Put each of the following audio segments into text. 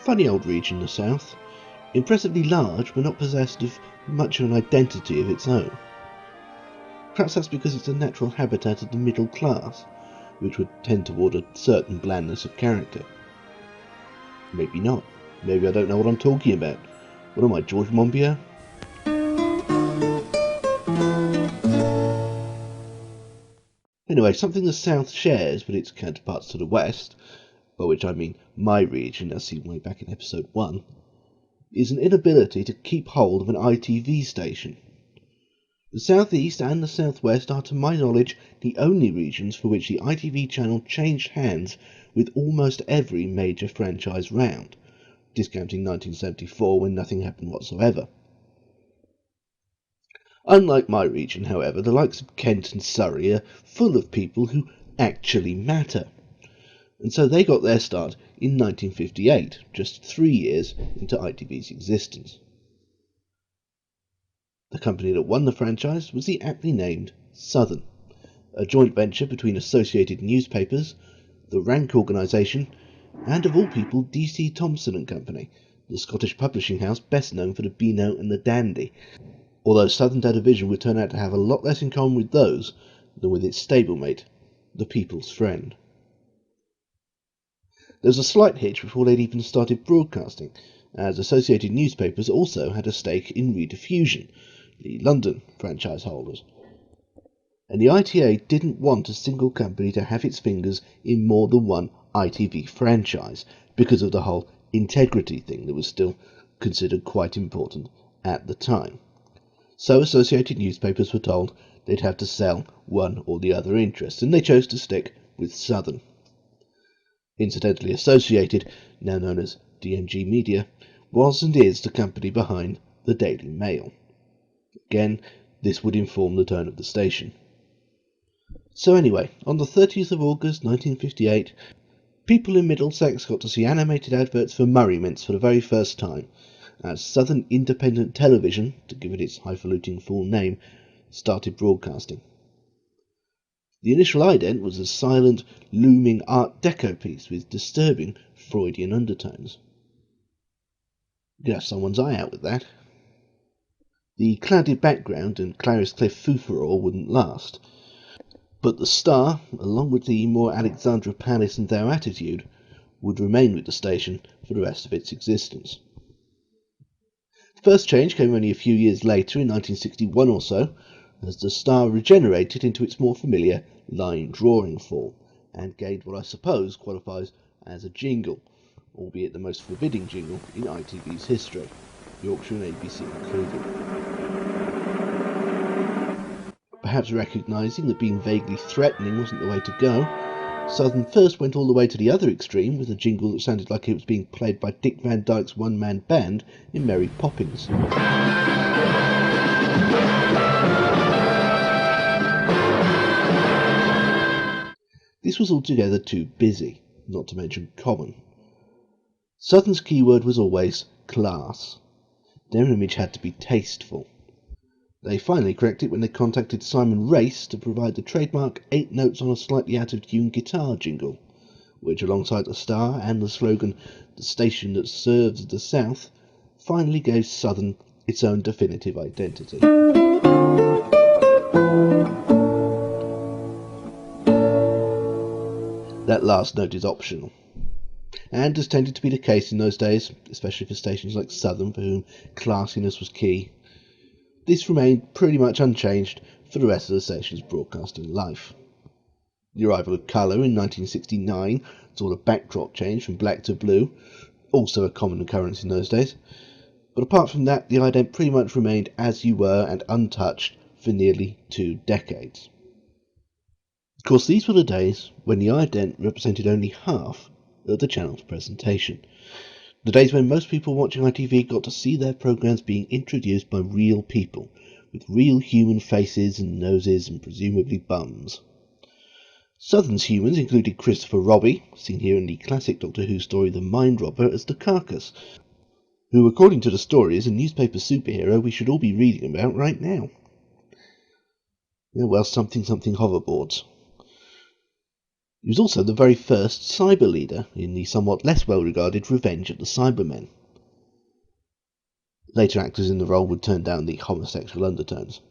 funny old region, the South. Impressively large, but not possessed of much of an identity of its own. Perhaps that's because it's a natural habitat of the middle class, which would tend toward a certain blandness of character. Maybe not. Maybe I don't know what I'm talking about. What am I, George Monbiot? Anyway, something the South shares with its counterparts to the West, by which I mean my region, as seen way back in episode 1, is an inability to keep hold of an ITV station. The South East and the South West are, to my knowledge, the only regions for which the ITV channel changed hands with almost every major franchise round, discounting 1974 when nothing happened whatsoever. Unlike my region, however, the likes of Kent and Surrey are full of people who actually matter, and so they got their start in 1958, just 3 years into ITV's existence. The company that won the franchise was the aptly named Southern, a joint venture between Associated Newspapers, the Rank organisation, and of all people DC Thomson and Company, the Scottish publishing house best known for the Beano and the Dandy, although Southern Television would turn out to have a lot less in common with those than with its stablemate, the People's Friend. There was a slight hitch before they'd even started broadcasting, as Associated Newspapers also had a stake in Rediffusion, the London franchise holders. And the ITA didn't want a single company to have its fingers in more than one ITV franchise, because of the whole integrity thing that was still considered quite important at the time. So Associated Newspapers were told they'd have to sell one or the other interest, and they chose to stick with Southern. Incidentally, Associated, now known as DMG Media, was and is the company behind the Daily Mail. Again, this would inform the tone of the station. So anyway, on the 30th of August 1958, people in Middlesex got to see animated adverts for Murray Mints for the very first time, as Southern Independent Television, to give it its highfalutin full name, started broadcasting. The initial ident was a silent, looming Art Deco piece with disturbing Freudian undertones. You could have someone's eye out with that. The clouded background and Clarice Cliff foo-furore wouldn't last, but the star, along with the more Alexandra Palace and Thou attitude, would remain with the station for the rest of its existence. The first change came only a few years later, in 1961 or so, as the star regenerated into its more familiar line drawing form, and gained what I suppose qualifies as a jingle, albeit the most forbidding jingle in ITV's history, Yorkshire and ABC included. Perhaps recognising that being vaguely threatening wasn't the way to go, Southern first went all the way to the other extreme with a jingle that sounded like it was being played by Dick Van Dyke's one-man band in Mary Poppins. This was altogether too busy, not to mention common. Southern's keyword was always class. Their image had to be tasteful. They finally cracked it when they contacted Simon Race to provide the trademark 8 notes on a slightly out-of-tune guitar jingle, which alongside the star and the slogan, "The station that serves the South," finally gave Southern its own definitive identity. That last note is optional, and as tended to be the case in those days, especially for stations like Southern for whom classiness was key, this remained pretty much unchanged for the rest of the station's broadcasting life. The arrival of colour in 1969 saw a backdrop change from black to blue, also a common occurrence in those days, but apart from that the ident pretty much remained as you were and untouched for nearly 2 decades. Of course, these were the days when the ident represented only half of the channel's presentation. The days when most people watching ITV got to see their programmes being introduced by real people, with real human faces and noses and presumably bums. Southern's humans included Christopher Robbie, seen here in the classic Doctor Who story The Mind Robber as the Carcass, who according to the story is a newspaper superhero we should all be reading about right now. Yeah, well, something hoverboards. He was also the very first cyber leader in the somewhat less well-regarded Revenge of the Cybermen. Later actors in the role would turn down the homosexual undertones.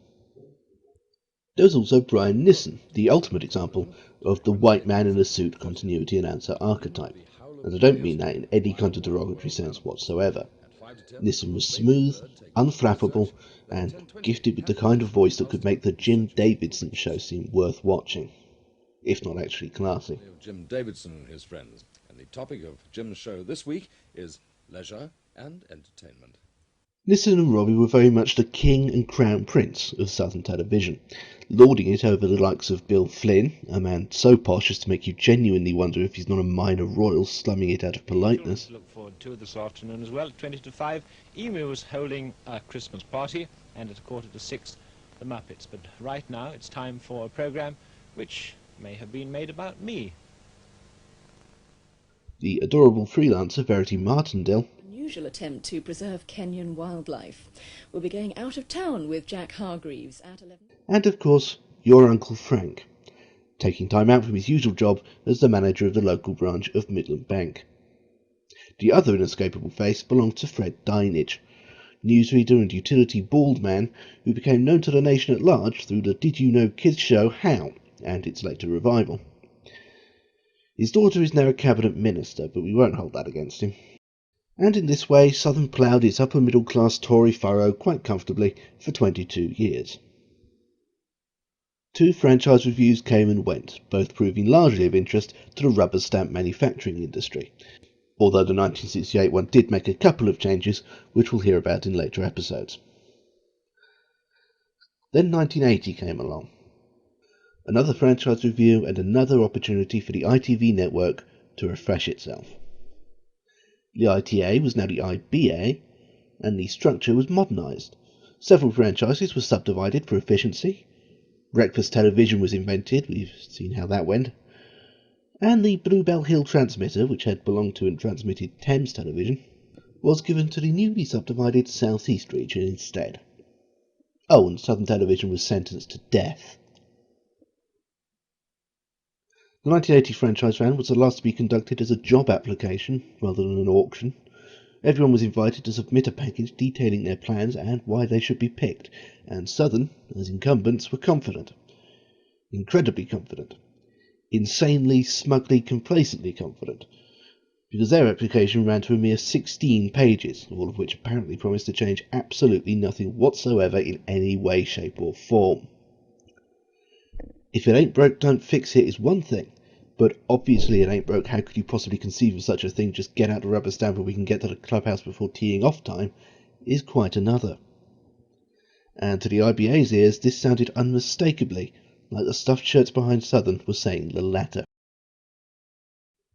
There was also Brian Nissen, the ultimate example of the white man in a suit continuity announcer archetype, and I don't mean that in any kind of derogatory sense whatsoever. Nissen was smooth, unflappable, and gifted with the kind of voice that could make the Jim Davidson show seem worth watching, if not actually classy. Jim Davidson and his friends, and the topic of Jim's show this week is leisure and entertainment. Nissen and Robbie were very much the king and crown prince of Southern television, lording it over the likes of Bill Flynn, a man so posh as to make you genuinely wonder if he's not a minor royal slumming it out of politeness. To look forward to this afternoon as well. 20 to 5, Emu is holding a Christmas party, and at 5:45, the Muppets. But right now it's time for a program which may have been made about me. The adorable freelancer Verity Martindale, Unusual attempt to preserve Kenyan wildlife. We'll be going out of town with Jack Hargreaves at 11. and of course your Uncle Frank, taking time out from his usual job as the manager of the local branch of Midland Bank. The other inescapable face belonged to Fred Dinenage, newsreader and utility bald man who became known to the nation at large through the Did You Know Kids show How, and its later revival. His daughter is now a cabinet minister, but we won't hold that against him. And in this way, Southern ploughed its upper-middle-class Tory furrow quite comfortably for 22 years. 2 franchise reviews came and went, both proving largely of interest to the rubber stamp manufacturing industry, although the 1968 one did make a couple of changes, which we'll hear about in later episodes. Then 1980 came along. Another franchise review and another opportunity for the ITV network to refresh itself. The ITA was now the IBA, and the structure was modernised. Several franchises were subdivided for efficiency. Breakfast television was invented, we've seen how that went. And the Bluebell Hill transmitter, which had belonged to and transmitted Thames Television, was given to the newly subdivided South East region instead. Oh, and Southern Television was sentenced to death. The 1980 franchise round was the last to be conducted as a job application rather than an auction. Everyone was invited to submit a package detailing their plans and why they should be picked, and Southern, as incumbents, were confident. Incredibly confident. Insanely, smugly, complacently confident. Because their application ran to a mere 16 pages, all of which apparently promised to change absolutely nothing whatsoever in any way, shape or form. If it ain't broke, don't fix it is one thing, but obviously it ain't broke, how could you possibly conceive of such a thing, just get out the rubber stamp and we can get to the clubhouse before teeing off time, is quite another. And to the IBA's ears, this sounded unmistakably like the stuffed shirts behind Southern were saying the latter.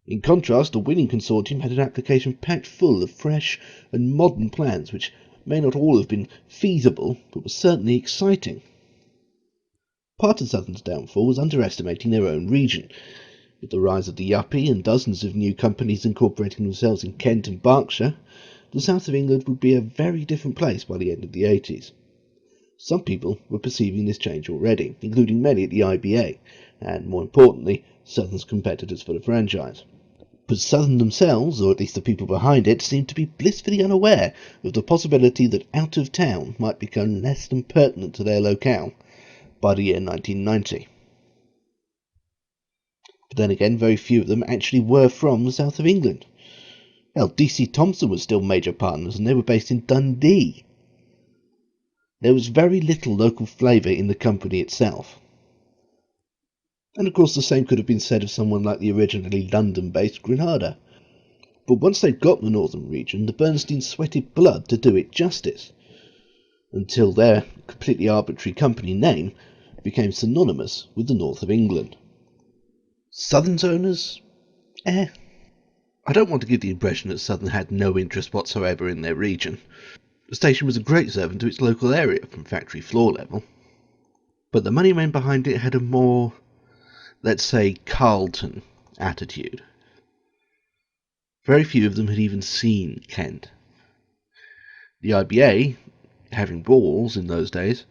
In contrast, the winning consortium had an application packed full of fresh and modern plans which may not all have been feasible, but were certainly exciting. Part of Southern's downfall was underestimating their own region. With the rise of the Yuppie and dozens of new companies incorporating themselves in Kent and Berkshire, the south of England would be a very different place by the end of the 80s. Some people were perceiving this change already, including many at the IBA, and more importantly, Southern's competitors for the franchise. But Southern themselves, or at least the people behind it, seemed to be blissfully unaware of the possibility that out of town might become less than pertinent to their locale by the year 1990. But then again, very few of them actually were from the south of England. Hell, DC Thomson was still major partners, and they were based in Dundee. There was very little local flavour in the company itself. And of course the same could have been said of someone like the originally London-based Granada. But once they'd got the northern region, the Bernsteins sweated blood to do it justice, until their completely arbitrary company name became synonymous with the north of England. Southern's owners? I don't want to give the impression that Southern had no interest whatsoever in their region. The station was a great servant to its local area from factory floor level. But the money men behind it had a more, let's say, Carlton attitude. Very few of them had even seen Kent. The IBA, having balls in those days,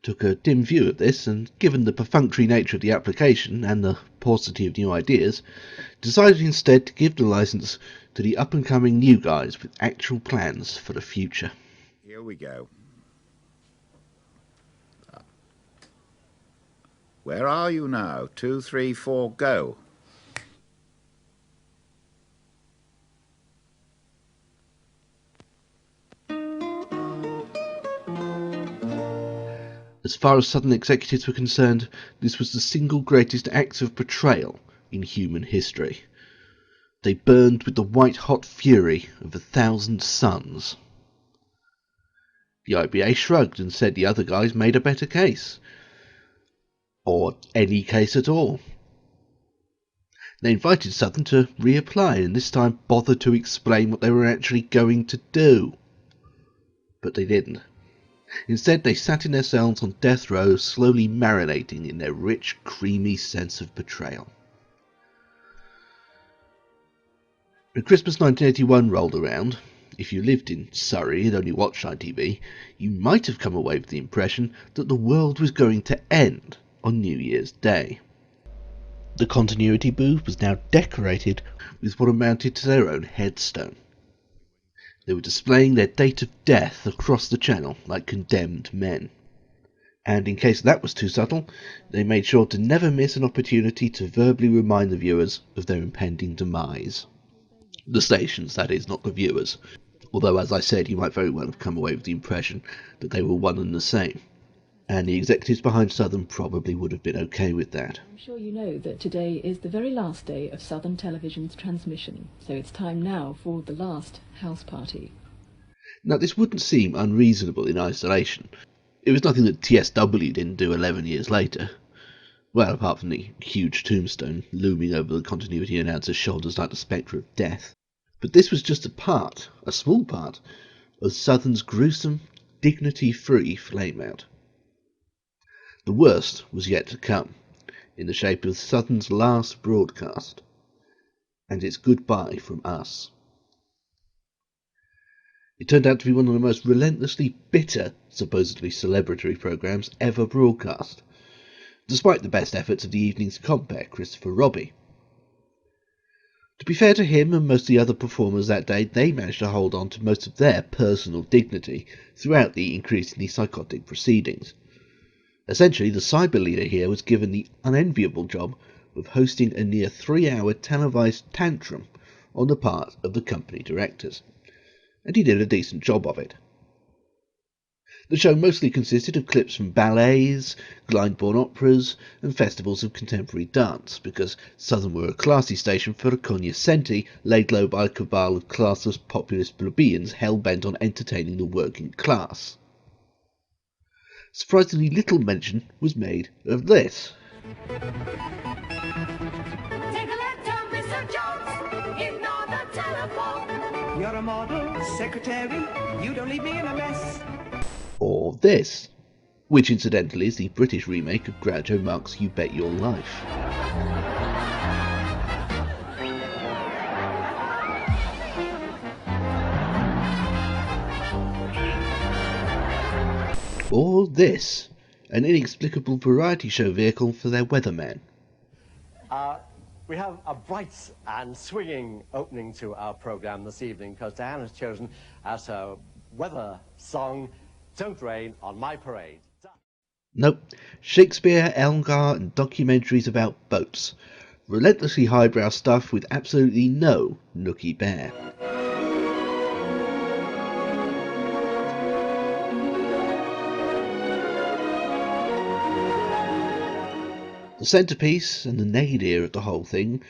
took a dim view of this, and given the perfunctory nature of the application and the paucity of new ideas, decided instead to give the licence to the up-and-coming new guys with actual plans for the future. Here we go. Where are you now? 2, 3, 4, go. As far as Southern executives were concerned, this was the single greatest act of betrayal in human history. They burned with the white-hot fury of 1,000 suns. The IBA shrugged and said the other guys made a better case. Or any case at all. They invited Southern to reapply and this time bother to explain what they were actually going to do. But they didn't. Instead, they sat in their cells on death row, slowly marinating in their rich, creamy sense of betrayal. When Christmas 1981 rolled around, if you lived in Surrey and only watched ITV, you might have come away with the impression that the world was going to end on New Year's Day. The continuity booth was now decorated with what amounted to their own headstone. They were displaying their date of death across the channel like condemned men. And in case that was too subtle, they made sure to never miss an opportunity to verbally remind the viewers of their impending demise. The stations, that is, not the viewers. Although, as I said, you might very well have come away with the impression that they were one and the same. And the executives behind Southern probably would have been okay with that. I'm sure you know that today is the very last day of Southern Television's transmission, so it's time now for the last house party. Now, this wouldn't seem unreasonable in isolation. It was nothing that TSW didn't do 11 years later. Well, apart from the huge tombstone looming over the continuity announcer's shoulders like the spectre of death. But this was just a small part, of Southern's gruesome, dignity-free flame-out. The worst was yet to come, in the shape of Southern's last broadcast, and its goodbye from us. It turned out to be one of the most relentlessly bitter, supposedly celebratory programmes ever broadcast, despite the best efforts of the evening's compere, Christopher Robbie. To be fair to him and most of the other performers that day, they managed to hold on to most of their personal dignity throughout the increasingly psychotic proceedings. Essentially, the cyber leader here was given the unenviable job of hosting a near 3-hour televised tantrum on the part of the company directors, and he did a decent job of it. The show mostly consisted of clips from ballets, Glyndebourne operas, and festivals of contemporary dance, because Southern were a classy station for a cognoscenti laid low by a cabal of classless populist plebeians hell-bent on entertaining the working class. Surprisingly little mention was made of this. Take a letter, Mr. Jones, ignore the telephone. You're a model secretary, you don't leave me in a mess. Or this, which incidentally is the British remake of Groucho Marx's You Bet Your Life. Or this, an inexplicable variety show vehicle for their weatherman. We have a bright and swinging opening to our programme this evening because Diane has chosen as her weather song, Don't Rain on My Parade. Nope, Shakespeare, Elgar and documentaries about boats. Relentlessly highbrow stuff with absolutely no Nookie Bear. The centrepiece, and the nadir of the whole thing,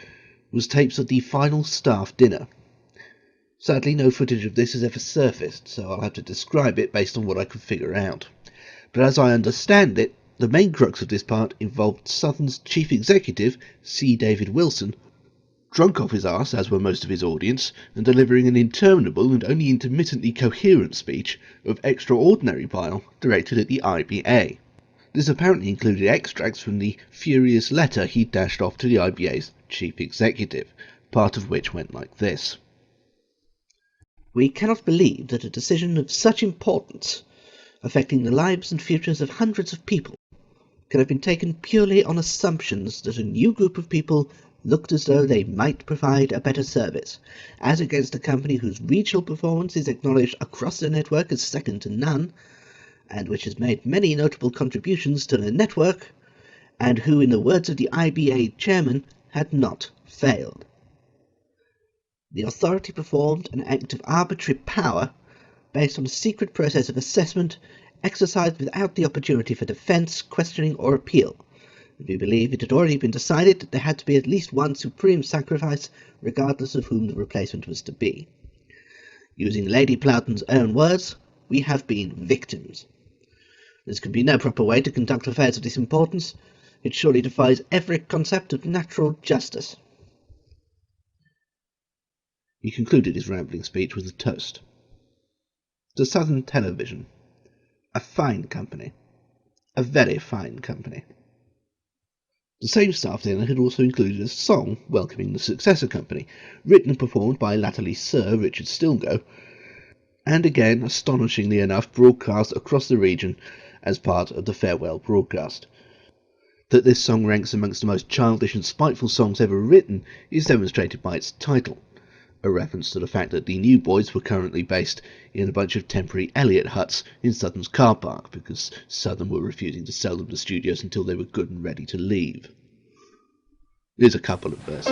was tapes of the final staff dinner. Sadly, no footage of this has ever surfaced, so I'll have to describe it based on what I could figure out. But as I understand it, the main crux of this part involved Southern's chief executive, C. David Wilson, drunk off his arse, as were most of his audience, and delivering an interminable and only intermittently coherent speech of extraordinary bile directed at the IBA. This apparently included extracts from the furious letter he dashed off to the IBA's chief executive, part of which went like this. We cannot believe that a decision of such importance, affecting the lives and futures of hundreds of people, can have been taken purely on assumptions that a new group of people looked as though they might provide a better service, as against a company whose regional performance is acknowledged across the network as second to none, and which has made many notable contributions to the network, and who, in the words of the IBA chairman, had not failed. The authority performed an act of arbitrary power based on a secret process of assessment exercised without the opportunity for defence, questioning or appeal. We believe it had already been decided that there had to be at least one supreme sacrifice, regardless of whom the replacement was to be. Using Lady Plowton's own words, we have been victims. This could be no proper way to conduct affairs of this importance. It surely defies every concept of natural justice. He concluded his rambling speech with a toast. To Southern Television, a fine company, a very fine company. The same staff then had also included a song welcoming the successor company, written and performed by latterly Sir Richard Stilgo, and again, astonishingly enough, broadcast across the region as part of the farewell broadcast. That this song ranks amongst the most childish and spiteful songs ever written is demonstrated by its title, a reference to the fact that the New Boys were currently based in a bunch of temporary Elliott huts in Southern's car park, because Southern were refusing to sell them the studios until they were good and ready to leave. Here's a couple of verses.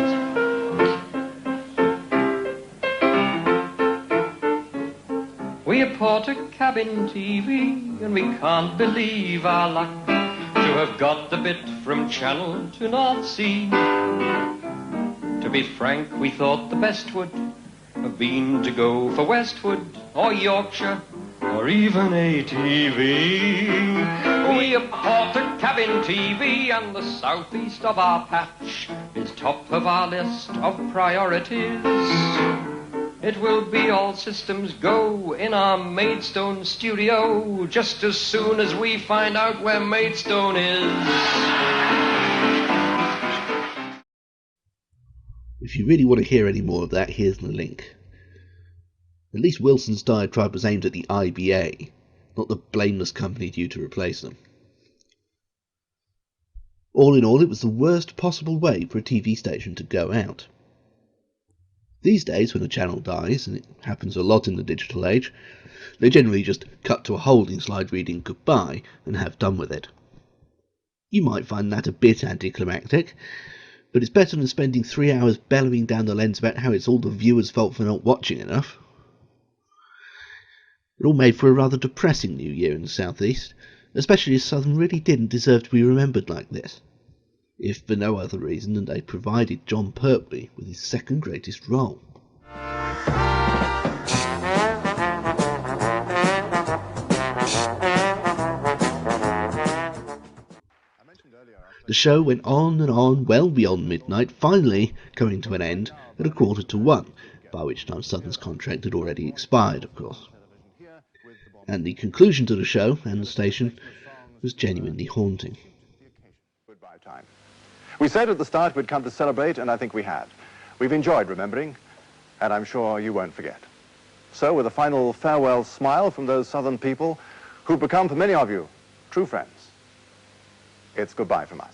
We have bought a cabin TV, and we can't believe our luck to have got the bit from Channel to North Sea. To be frank, we thought the best would have been to go for Westwood or Yorkshire or even ITV. We have bought a cabin TV, and the southeast of our patch is top of our list of priorities. It will be all systems go in our Maidstone studio just as soon as we find out where Maidstone is. If you really want to hear any more of that, here's the link. At least Wilson's diatribe was aimed at the IBA, not the blameless company due to replace them. All in all, it was the worst possible way for a TV station to go out. These days, when a channel dies, and it happens a lot in the digital age, they generally just cut to a holding slide reading goodbye and have done with it. You might find that a bit anticlimactic, but it's better than spending 3 hours bellowing down the lens about how it's all the viewer's fault for not watching enough. It all made for a rather depressing New Year in the South East, especially as Southern really didn't deserve to be remembered like this, if for no other reason than they provided John Pertwee with his second greatest role. The show went on and on well beyond midnight, finally coming to an end at 1:45, by which time Southern's contract had already expired, of course. And the conclusion to the show and the station was genuinely haunting. Goodbye time. We said at the start we'd come to celebrate, and I think we had. We've enjoyed remembering, and I'm sure you won't forget. So, with a final farewell smile from those Southern people who've become, for many of you, true friends, it's goodbye from us.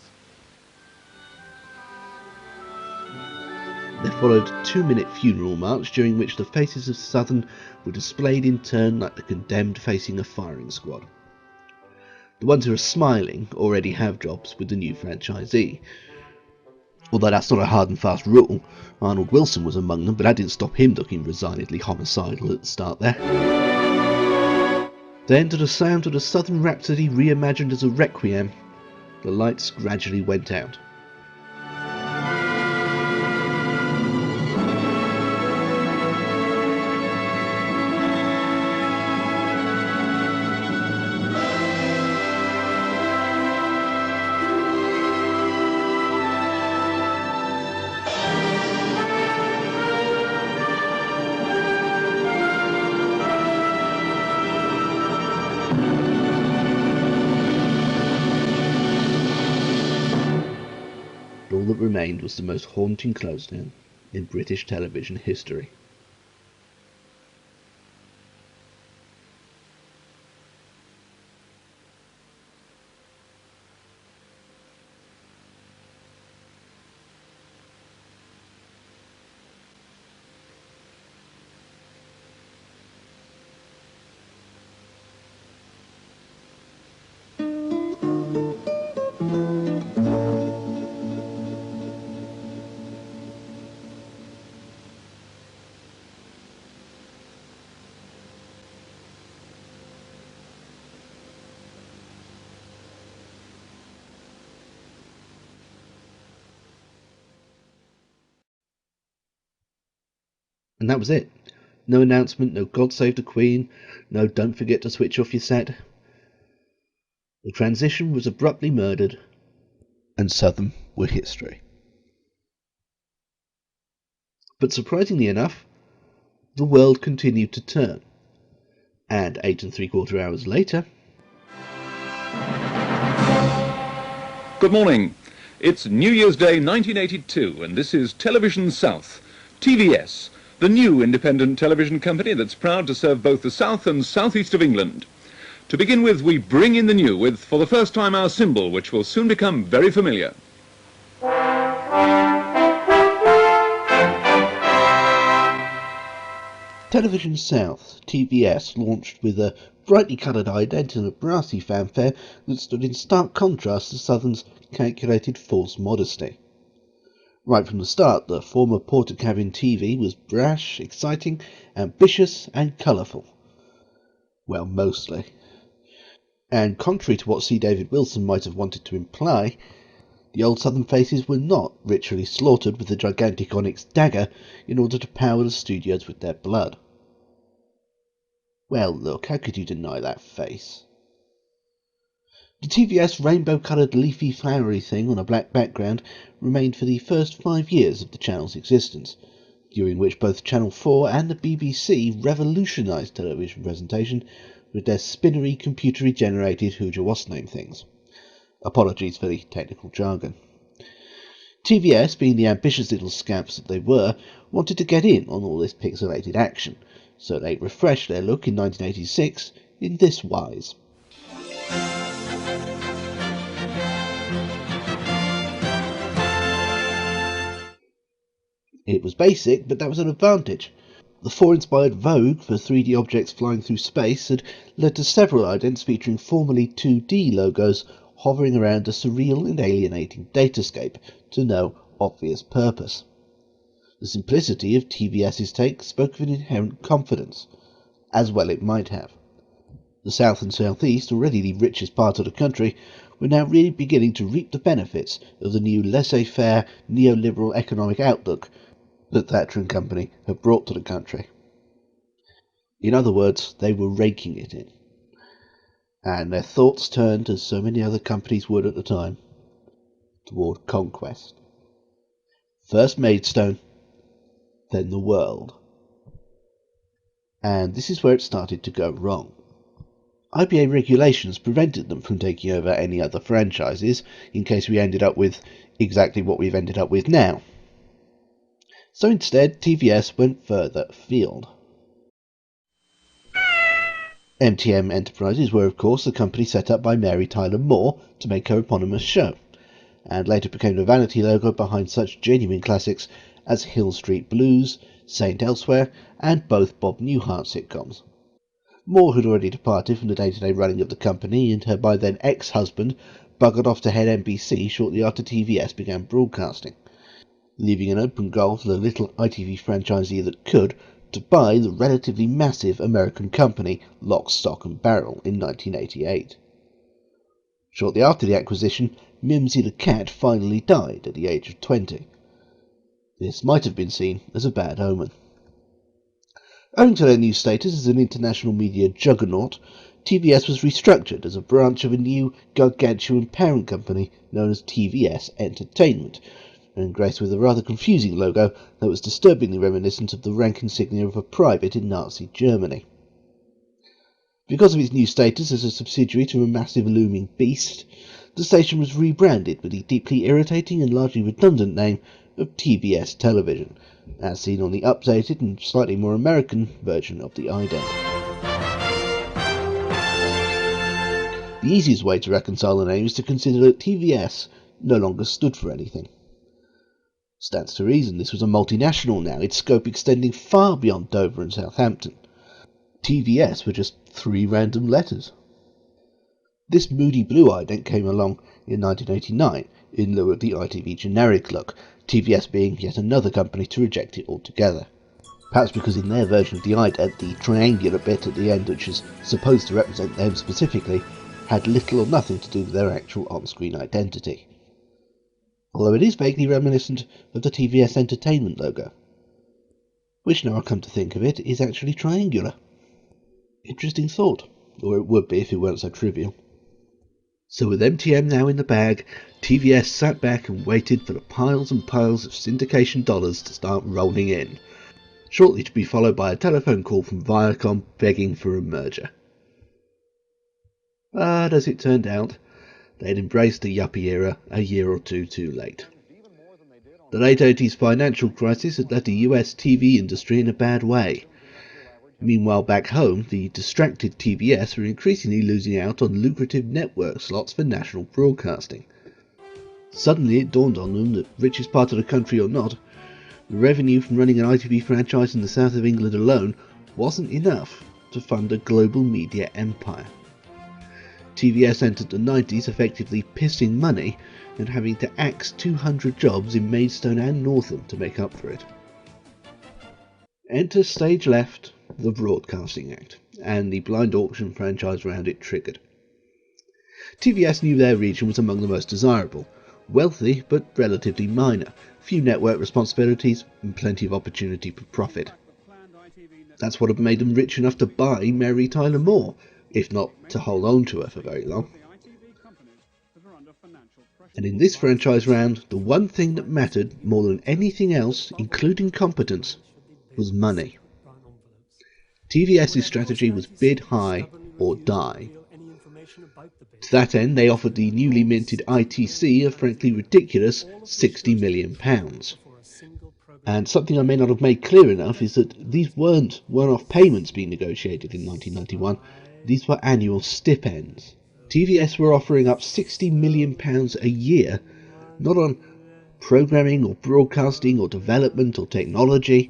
There followed a 2-minute funeral march during which the faces of Southern were displayed in turn like the condemned facing a firing squad. The ones who are smiling already have jobs with the new franchisee. Although that's not a hard and fast rule. Arnold Wilson was among them, but that didn't stop him looking resignedly homicidal at the start there. Then, to the sound of the Southern Rhapsody reimagined as a requiem, the lights gradually went out. All that remained was the most haunting closedown in British television history. And that was it. No announcement, no God Save the Queen, no don't forget to switch off your set. The transition was abruptly murdered, and Southern were history. But surprisingly enough, the world continued to turn, and 8 3/4 hours later... Good morning. It's New Year's Day 1982, and this is Television South, TVS, the new independent television company that's proud to serve both the south and southeast of England. To begin with, we bring in the new with, for the first time, our symbol, which will soon become very familiar. Television South, TVS, launched with a brightly coloured ident and a brassy fanfare that stood in stark contrast to Southern's calculated false modesty. Right from the start, the former Portakabin TV was brash, exciting, ambitious and colourful. Well, mostly. And contrary to what C. David Wilson might have wanted to imply, the old Southern faces were not ritually slaughtered with the gigantic onyx dagger in order to power the studios with their blood. Well, look, how could you deny that face? The TVS rainbow-coloured leafy flowery thing on a black background remained for the first 5 years of the channel's existence, during which both Channel 4 and the BBC revolutionised television presentation with their spinnery, computery generated who-ja-was-name things. Apologies for the technical jargon. TVS, being the ambitious little scamps that they were, wanted to get in on all this pixelated action, so they refreshed their look in 1986 in this wise. It was basic, but that was an advantage. The 4-inspired vogue for 3D objects flying through space had led to several idents featuring formerly 2D logos hovering around a surreal and alienating datascape to no obvious purpose. The simplicity of TVS's take spoke of an inherent confidence, as well it might have. The South and South East, already the richest part of the country, were now really beginning to reap the benefits of the new laissez-faire neoliberal economic outlook that Thatcher and company had brought to the country. In other words, they were raking it in. And their thoughts turned, as so many other companies would at the time, toward conquest. First Maidstone, then the world. And this is where it started to go wrong. IBA regulations prevented them from taking over any other franchises, in case we ended up with exactly what we've ended up with now. So instead, TVS went further afield. MTM Enterprises were, of course, the company set up by Mary Tyler Moore to make her eponymous show, and later became the vanity logo behind such genuine classics as Hill Street Blues, Saint Elsewhere, and both Bob Newhart sitcoms. Moore had already departed from the day-to-day running of the company, and her by then ex-husband buggered off to head NBC shortly after TVS began broadcasting, leaving an open goal for the little ITV franchisee that could to buy the relatively massive American company Lock, Stock and Barrel in 1988. Shortly after the acquisition, Mimsy the cat finally died at the age of 20. This might have been seen as a bad omen. Owing to their new status as an international media juggernaut, TVS was restructured as a branch of a new gargantuan parent company known as TVS Entertainment, and graced with a rather confusing logo that was disturbingly reminiscent of the rank insignia of a private in Nazi Germany. Because of its new status as a subsidiary to a massive looming beast, the station was rebranded with the deeply irritating and largely redundant name of TBS Television, as seen on the updated and slightly more American version of the ident. The easiest way to reconcile the name is to consider that TVS no longer stood for anything. Stands to reason this was a multinational now, its scope extending far beyond Dover and Southampton. TVS were just 3 random letters. This moody blue ident came along in 1989 in lieu of the ITV generic look, TVS being yet another company to reject it altogether. Perhaps because in their version of the ident, the triangular bit at the end, which is supposed to represent them specifically, had little or nothing to do with their actual on-screen identity. Although it is vaguely reminiscent of the TVS Entertainment logo. which, now I come to think of it, is actually triangular. Interesting thought, or it would be if it weren't so trivial. So with MTM now in the bag, TVS sat back and waited for the piles and piles of syndication dollars to start rolling in, shortly to be followed by a telephone call from Viacom begging for a merger. But as it turned out, they had embraced the yuppie era a year or two too late. The late 80s financial crisis had left the US TV industry in a bad way. Meanwhile, back home, the distracted TVS were increasingly losing out on lucrative network slots for national broadcasting. Suddenly it dawned on them that, richest part of the country or not, the revenue from running an ITV franchise in the south of England alone wasn't enough to fund a global media empire. TVS entered the 90s effectively pissing money and having to axe 200 jobs in Maidstone and Northam to make up for it. Enter stage left, the Broadcasting Act, and the blind auction franchise round it triggered. TVS knew their region was among the most desirable, wealthy but relatively minor, few network responsibilities and plenty of opportunity for profit. That's what had made them rich enough to buy Mary Tyler Moore, if not to hold on to her for very long. And in this franchise round, the one thing that mattered more than anything else, including competence, was money. TVS's strategy was bid high or die. To that end, they offered the newly minted ITC a frankly ridiculous £60 million. And something I may not have made clear enough is that these weren't one-off payments being negotiated in 1991, these were annual stipends. TVS were offering up £60 million a year, not on programming or broadcasting or development or technology,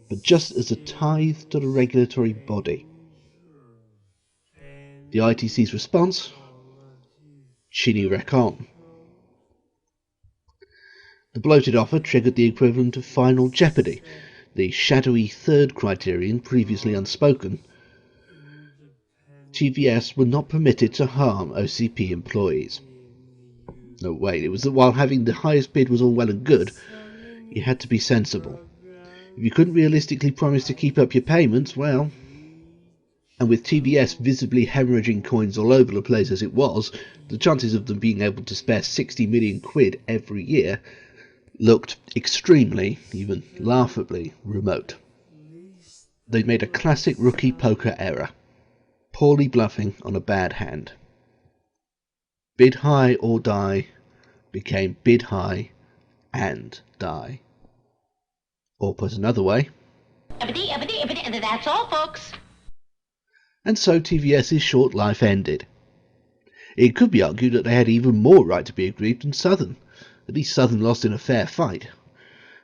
but just as a tithe to the regulatory body. The ITC's response? Chini Recon. The bloated offer triggered the equivalent of final jeopardy, the shadowy third criterion previously unspoken. TVS were not permitted to harm OCP employees. No, wait, it was that while having the highest bid was all well and good, you had to be sensible. If you couldn't realistically promise to keep up your payments, well... And with TVS visibly hemorrhaging coins all over the place as it was, the chances of them being able to spare 60 million quid every year looked extremely, even laughably, remote. They'd made a classic rookie poker error. Poorly bluffing on a bad hand. Bid high or die became bid high and die. Or put another way, that's all, folks. And so TVS's short life ended. It could be argued that they had even more right to be aggrieved than Southern. At least Southern lost in a fair fight.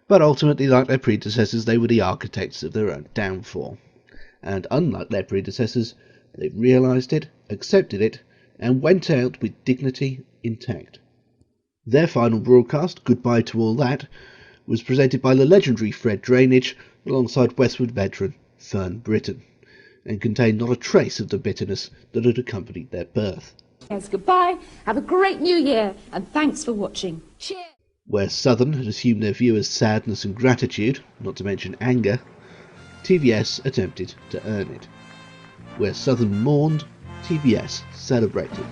But ultimately, like their predecessors, they were the architects of their own downfall. And unlike their predecessors, they realised it, accepted it, and went out with dignity intact. Their final broadcast, Goodbye to All That, was presented by the legendary Fred Dinenage alongside Westwood veteran Fern Britton, and contained not a trace of the bitterness that had accompanied their birth. Yes, goodbye, have a great new year, and thanks for watching. Cheers! Where Southern had assumed their viewers' sadness and gratitude, not to mention anger, TVS attempted to earn it. Where Southern mourned, TVS celebrated.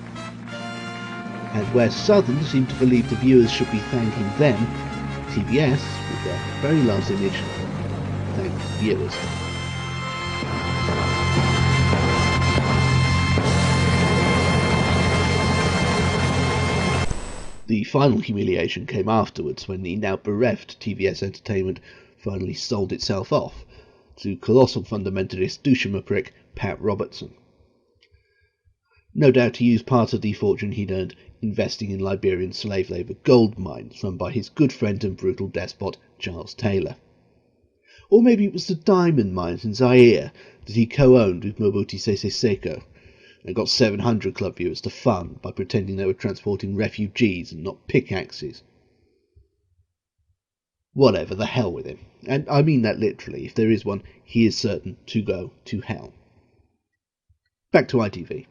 And where Southern seemed to believe the viewers should be thanking them, TVS, with their very last image, thanked the viewers. The final humiliation came afterwards, when the now bereft TVS Entertainment finally sold itself off to colossal fundamentalist douchema prick Pat Robertson. No doubt he used part of the fortune he'd earned investing in Liberian slave labour gold mines run by his good friend and brutal despot Charles Taylor. Or maybe it was the diamond mines in Zaire that he co-owned with Mobutu Sese Seko, and got 700 club viewers to fund by pretending they were transporting refugees and not pickaxes. Whatever, the hell with him. And I mean that literally. If there is one, he is certain to go to hell. Back to ITV.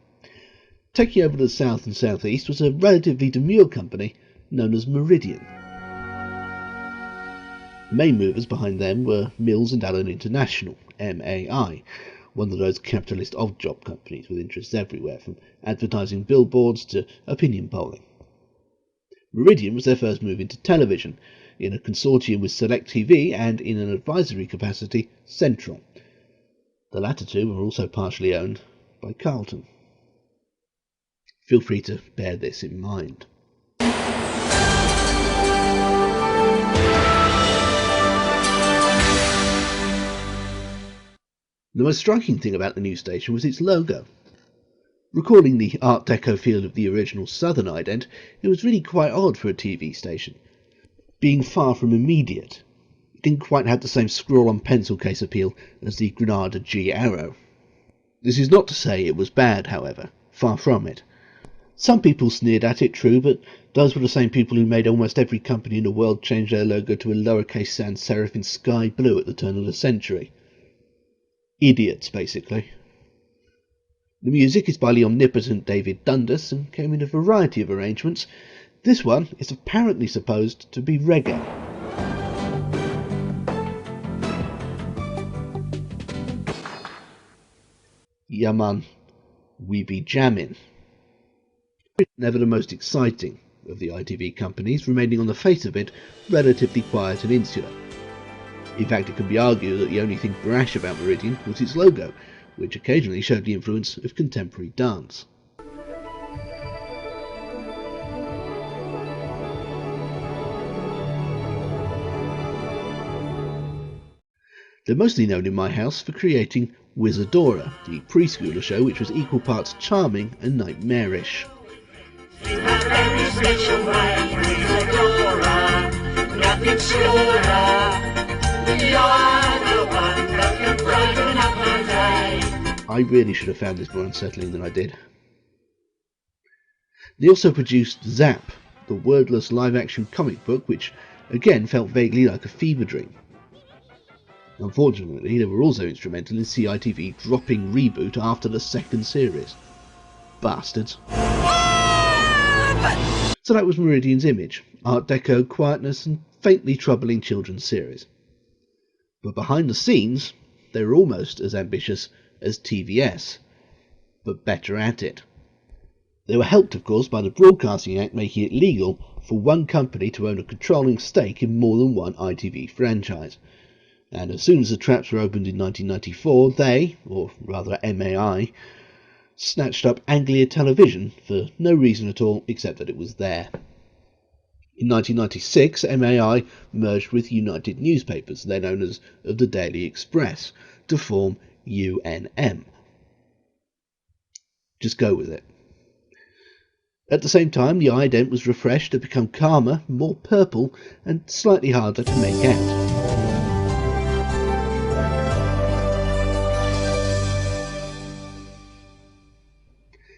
Taking over the south and southeast was a relatively demure company known as Meridian. Main movers behind them were Mills and Allen International, MAI, one of those capitalist odd-job companies with interests everywhere, from advertising billboards to opinion polling. Meridian was their first move into television, in a consortium with Select TV and, in an advisory capacity, Central. The latter two were also partially owned by Carlton. Feel free to bear this in mind. The most striking thing about the new station was its logo. Recalling the Art Deco feel of the original Southern ident, it was really quite odd for a TV station. Being far from immediate, it didn't quite have the same scroll-on-pencil case appeal as the Granada G Arrow. This is not to say it was bad, however, far from it. Some people sneered at it, true, but those were the same people who made almost every company in the world change their logo to a lowercase sans serif in sky blue at the turn of the century. Idiots, basically. The music is by the omnipotent David Dundas and came in a variety of arrangements. This one is apparently supposed to be reggae. Yeah man, we be jammin'. Never the most exciting of the ITV companies, remaining on the face of it relatively quiet and insular. In fact, it can be argued that the only thing brash about Meridian was its logo, which occasionally showed the influence of contemporary dance. They're mostly known in my house for creating Wizadora, the preschooler show which was equal parts charming and nightmarish. You have every special way, Wizadora, nothing surer. You're the one that can brighten up my day. I really should have found this more unsettling than I did. They also produced Zap, the wordless live-action comic book, which again felt vaguely like a fever dream. Unfortunately, they were also instrumental in CITV dropping Reboot after the second series. Bastards. So that was Meridian's image: Art Deco, quietness, and faintly troubling children's series. But behind the scenes, they were almost as ambitious as TVS, but better at it. They were helped, of course, by the Broadcasting Act making it legal for one company to own a controlling stake in more than one ITV franchise. And as soon as the traps were opened in 1994, they, or rather MAI, snatched up Anglia Television for no reason at all except that it was there. In 1996, MAI merged with United Newspapers, then owners of the Daily Express, to form UNM. Just go with it. At the same time, the ident was refreshed to become calmer, more purple, and slightly harder to make out.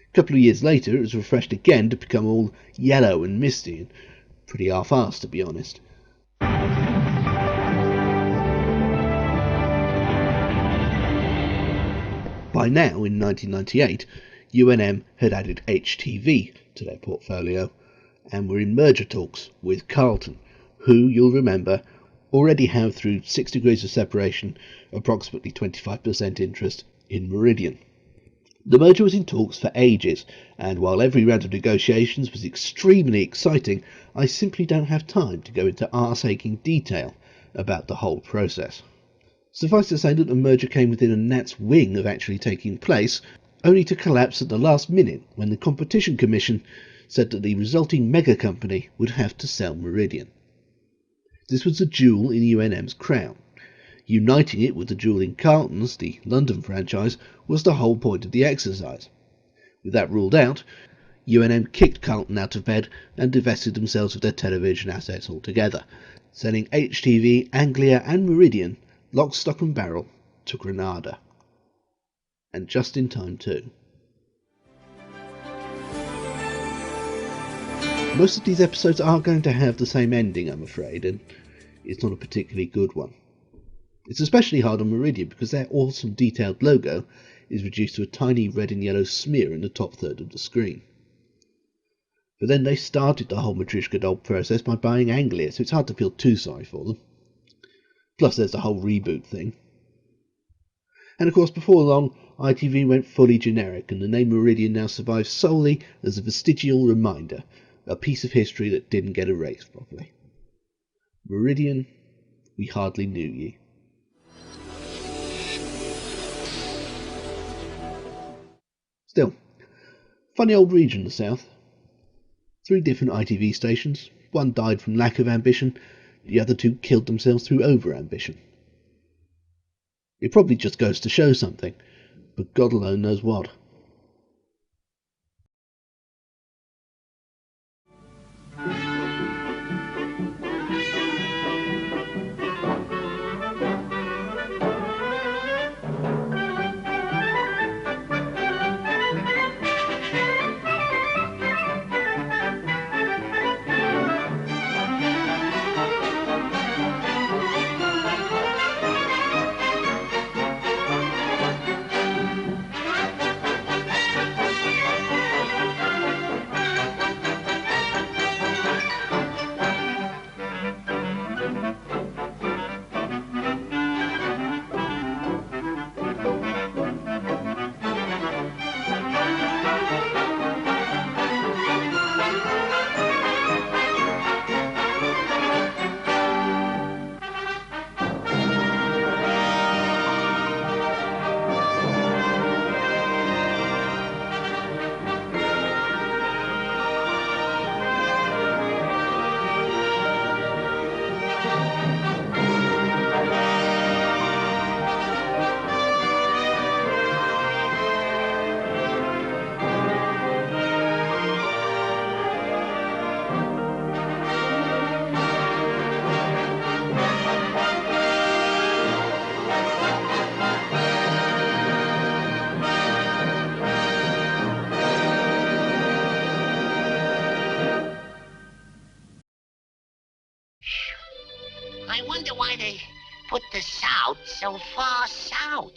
A couple of years later, it was refreshed again to become all yellow and misty, and pretty half-assed, to be honest. By now, in 1998, UNM had added HTV to their portfolio, and were in merger talks with Carlton, who, you'll remember, already have, through 6 degrees of separation, approximately 25% interest in Meridian. The merger was in talks for ages, and while every round of negotiations was extremely exciting, I simply don't have time to go into arse-aching detail about the whole process. Suffice to say that the merger came within a gnat's wing of actually taking place, only to collapse at the last minute when the Competition Commission said that the resulting mega company would have to sell Meridian. This was a jewel in UNM's crown. Uniting it with the jewel in Carlton's, the London franchise, was the whole point of the exercise. With that ruled out, UNM kicked Carlton out of bed and divested themselves of their television assets altogether, selling HTV, Anglia and Meridian lock, stock and barrel to Granada. And just in time too. Most of these episodes are going to have the same ending, I'm afraid, and it's not a particularly good one. It's especially hard on Meridian because their awesome detailed logo is reduced to a tiny red and yellow smear in the top third of the screen. But then they started the whole Matryoshka doll process by buying Anglia, so it's hard to feel too sorry for them. Plus there's the whole reboot thing. And of course, before long, ITV went fully generic, and the name Meridian now survives solely as a vestigial reminder, a piece of history that didn't get erased properly. Meridian, we hardly knew ye. Still, funny old region, the South. 3 different ITV stations. One died from lack of ambition, the other 2 killed themselves through over-ambition. It probably just goes to show something, but God alone knows what. I wonder why they put the South so far south.